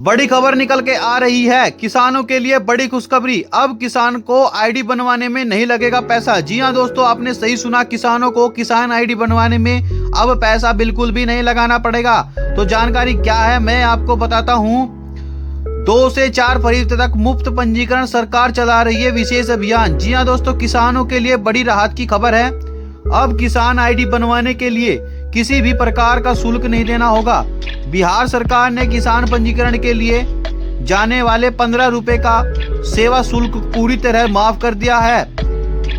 बड़ी खबर निकल के आ रही है, किसानों के लिए बड़ी खुशखबरी। अब किसान को आईडी बनवाने में नहीं लगेगा पैसा। जी हां दोस्तों, आपने सही सुना, किसानों को किसान आईडी बनवाने में अब पैसा बिल्कुल भी नहीं लगाना पड़ेगा। तो जानकारी क्या है मैं आपको बताता हूं। 2 से 4 फरवरी तक मुफ्त पंजीकरण सरकार चला रही है विशेष अभियान। जी हां दोस्तों, किसानों के लिए बड़ी राहत की खबर है। अब किसान आईडी बनवाने के लिए किसी भी प्रकार का शुल्क नहीं देना होगा। बिहार सरकार ने किसान पंजीकरण के लिए जाने वाले 15 रुपए का सेवा शुल्क पूरी तरह माफ कर दिया है।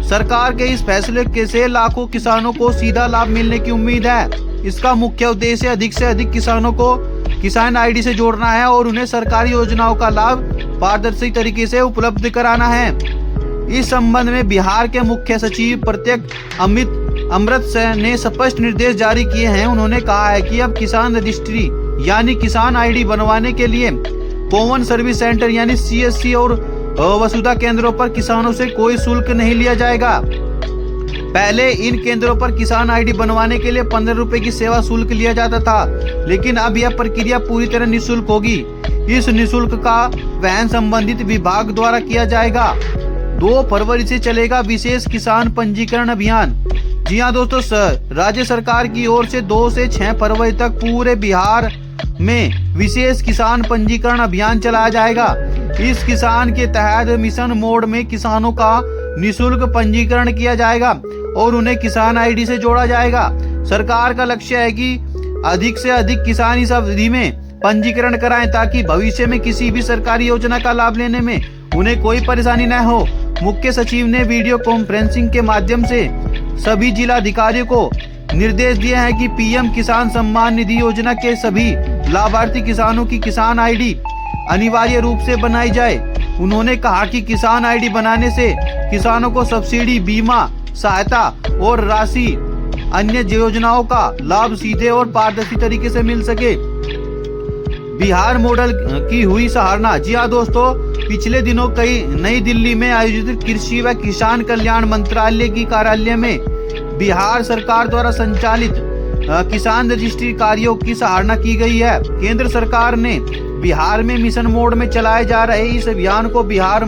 सरकार के इस फैसले से लाखों किसानों को सीधा लाभ मिलने की उम्मीद है। इसका मुख्य उद्देश्य अधिक से अधिक किसानों को किसान आईडी से जोड़ना है और उन्हें सरकारी योजनाओं का लाभ पारदर्शी तरीके से उपलब्ध कराना है। इस संबंध में बिहार के मुख्य सचिव प्रत्येक अमृत ने स्पष्ट निर्देश जारी किए हैं। उन्होंने कहा है कि अब किसान रजिस्ट्री यानी किसान आईडी बनवाने के लिए कॉमन सर्विस सेंटर यानी CSC और वसुधा केंद्रों पर किसानों से कोई शुल्क नहीं लिया जाएगा। पहले इन केंद्रों पर किसान आईडी बनवाने के लिए 15 रुपए की सेवा शुल्क लिया जाता था, लेकिन अब यह प्रक्रिया पूरी तरह निःशुल्क होगी। इस निःशुल्क का वहन संबंधित विभाग द्वारा किया जाएगा। 2 फरवरी से चलेगा विशेष किसान पंजीकरण अभियान। जी हाँ दोस्तों, राज्य सरकार की ओर से 2 से 6 फरवरी तक पूरे बिहार में विशेष किसान पंजीकरण अभियान चलाया जाएगा। इस किसान के तहत मिशन मोड में किसानों का निःशुल्क पंजीकरण किया जाएगा और उन्हें किसान आईडी से जोड़ा जाएगा। सरकार का लक्ष्य है कि अधिक से अधिक किसान इस अवधि में पंजीकरण कराएं ताकि भविष्य में किसी भी सरकारी योजना का लाभ लेने में उन्हें कोई परेशानी न हो। मुख्य सचिव ने वीडियो कॉन्फ्रेंसिंग के माध्यम से सभी जिला अधिकारियों को निर्देश दिए हैं कि PM किसान सम्मान निधि योजना के सभी लाभार्थी किसानों की किसान आईडी अनिवार्य रूप से बनाई जाए। उन्होंने कहा कि किसान आईडी बनाने से किसानों को सब्सिडी, बीमा सहायता और राशि अन्य योजनाओं का लाभ सीधे और पारदर्शी तरीके से मिल सके। बिहार मॉडल की हुई सराहना। जी हाँ दोस्तों, पिछले दिनों नई दिल्ली में आयोजित कृषि व किसान कल्याण मंत्रालय की कार्यालय में बिहार सरकार द्वारा संचालित किसान रजिस्ट्री कार्यों की सराहना की गई है। केंद्र सरकार ने बिहार में मिशन मोड में चलाए जा रहे इस अभियान को बिहार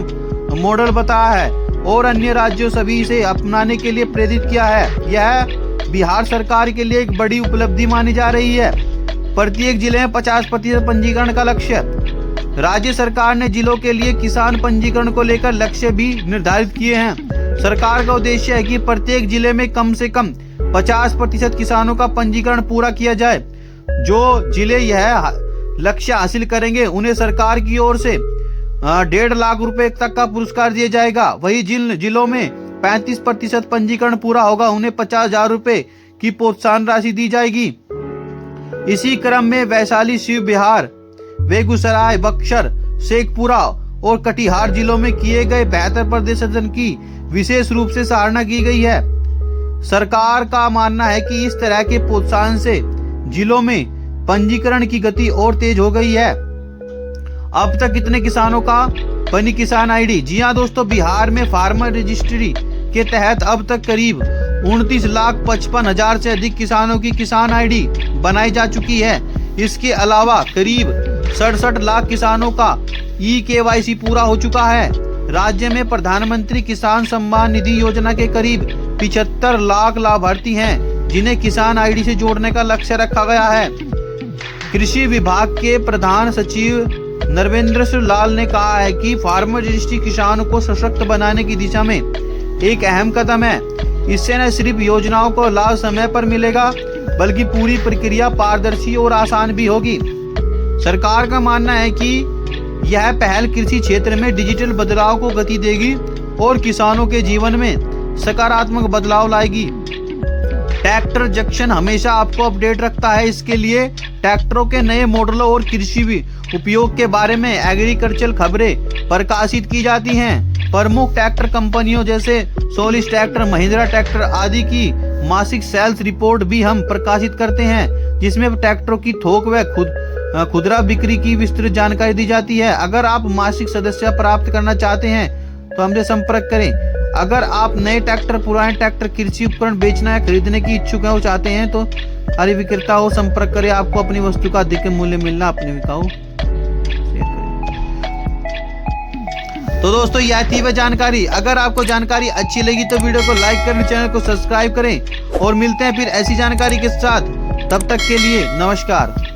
मॉडल बताया है और अन्य राज्यों सभी से अपनाने के लिए प्रेरित किया है। यह बिहार सरकार के लिए एक बड़ी उपलब्धि मानी जा रही है। प्रत्येक जिले में 50% पंजीकरण का लक्ष्य। राज्य सरकार ने जिलों के लिए किसान पंजीकरण को लेकर लक्ष्य भी निर्धारित किए हैं। सरकार का उद्देश्य है कि प्रत्येक जिले में कम से कम 50% किसानों का पंजीकरण पूरा किया जाए। जो जिले यह लक्ष्य हासिल करेंगे उन्हें सरकार की ओर से 1.5 लाख रुपए तक का पुरस्कार दिया जाएगा। वहीं जिन जिलों में 35% पंजीकरण पूरा होगा उन्हें 50,000 रुपए की प्रोत्साहन राशि दी जाएगी। इसी क्रम में वैशाली, शिव बिहार, बेगूसराय, बक्सर, शेखपुरा और कटिहार जिलों में किए गए बेहतर प्रदर्शन की विशेष रूप से सराहना की गई है। सरकार का मानना है कि इस तरह के प्रोत्साहन से जिलों में पंजीकरण की गति और तेज हो गई है। अब तक कितने किसानों का बनी किसान आईडी? जी हाँ दोस्तों, बिहार में फार्मर रजिस्ट्री के तहत अब तक करीब 29,55,000 से अधिक किसानों की किसान आईडी बनाई जा चुकी है। इसके अलावा करीब 67 लाख किसानों का eKYC पूरा हो चुका है। राज्य में प्रधानमंत्री किसान सम्मान निधि योजना के करीब 75 लाख लाभार्थी हैं जिन्हें किसान आईडी से जोड़ने का लक्ष्य रखा गया है। कृषि विभाग के प्रधान सचिव नरेंद्र लाल ने कहा है कि फार्मर रजिस्ट्री किसानों को सशक्त बनाने की दिशा में एक अहम कदम है। इससे न सिर्फ योजनाओं को लाभ समय पर मिलेगा बल्कि पूरी प्रक्रिया पारदर्शी और आसान भी होगी। सरकार का मानना है कि यह पहल कृषि क्षेत्र में डिजिटल बदलाव को गति देगी और किसानों के जीवन में सकारात्मक बदलाव लाएगी। ट्रैक्टर जंक्शन हमेशा आपको अपडेट रखता है। इसके लिए ट्रैक्टरों के नए मॉडलों और कृषि उपयोग के बारे में एग्रीकल्चरल खबरें प्रकाशित की जाती हैं। प्रमुख ट्रैक्टर कंपनियों जैसे सोलिस ट्रैक्टर, महिंद्रा ट्रैक्टर आदि की मासिक सेल्स रिपोर्ट भी हम प्रकाशित करते हैं, जिसमें ट्रैक्टरों की थोक व खुदरा बिक्री की विस्तृत जानकारी दी जाती है। अगर आप मासिक सदस्यता प्राप्त करना चाहते हैं तो हमसे संपर्क करें। अगर आप नए ट्रैक्टर, पुराने ट्रैक्टर, कृषि उपकरण बेचना या खरीदने की इच्छुक हो चाहते हैं तो हमारे विक्रेता हो संपर्क करें। आपको अपनी वस्तु का अधिक मूल्य मिलना अपने विकाऊ तो दोस्तों यह थी वह जानकारी। अगर आपको जानकारी अच्छी लगी तो वीडियो को लाइक करें, चैनल को सब्सक्राइब करें और मिलते हैं फिर ऐसी जानकारी के साथ। तब तक के लिए नमस्कार।